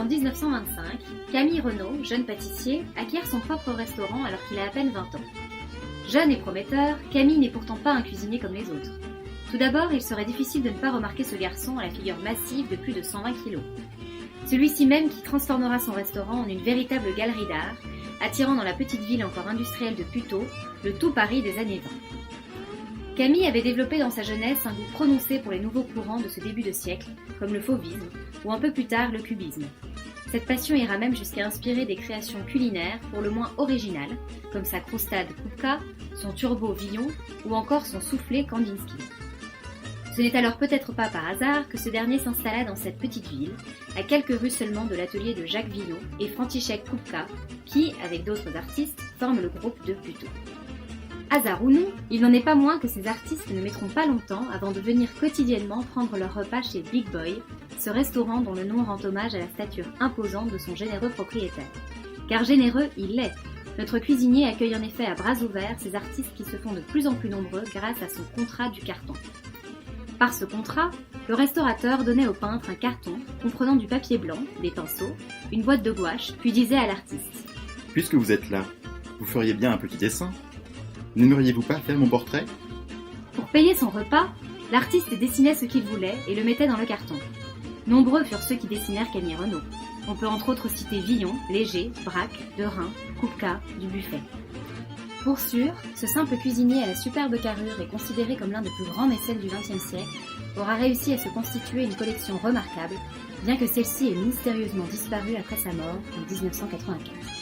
en 1925, Camille Renaud, jeune pâtissier, acquiert son propre restaurant alors qu'il a à peine 20 ans. Jeune et prometteur, Camille n'est pourtant pas un cuisinier comme les autres. Tout d'abord, il serait difficile de ne pas remarquer ce garçon à la figure massive de plus de 120 kilos. Celui-ci même qui transformera son restaurant en une véritable galerie d'art, attirant dans la petite ville encore industrielle de Puteaux, le tout Paris des années 20. Camille avait développé dans sa jeunesse un goût prononcé pour les nouveaux courants de ce début de siècle, comme le fauvisme, ou un peu plus tard le cubisme. Cette passion ira même jusqu'à inspirer des créations culinaires pour le moins originales, comme sa croustade Kupka, son turbo Villon, ou encore son soufflé Kandinsky. Ce n'est alors peut-être pas par hasard que ce dernier s'installa dans cette petite ville, à quelques rues seulement de l'atelier de Jacques Villon et František Kupka, qui, avec d'autres artistes, forment le groupe de Puteaux. Hasard ou non, il n'en est pas moins que ces artistes ne mettront pas longtemps avant de venir quotidiennement prendre leur repas chez Big Boy, ce restaurant dont le nom rend hommage à la stature imposante de son généreux propriétaire. Car généreux, il l'est. Notre cuisinier accueille en effet à bras ouverts ces artistes qui se font de plus en plus nombreux grâce à son contrat du carton. Par ce contrat, le restaurateur donnait au peintre un carton comprenant du papier blanc, des pinceaux, une boîte de gouache, puis disait à l'artiste « Puisque vous êtes là, vous feriez bien un petit dessin. N'aimeriez-vous pas faire mon portrait ?» Pour payer son repas, l'artiste dessinait ce qu'il voulait et le mettait dans le carton. Nombreux furent ceux qui dessinèrent Camille Renaud. On peut entre autres citer Villon, Léger, Braque, Derain, Kupka, Dubuffet. Pour sûr, ce simple cuisinier à la superbe carrure et considéré comme l'un des plus grands mécènes du XXe siècle, aura réussi à se constituer une collection remarquable, bien que celle-ci ait mystérieusement disparu après sa mort en 1995.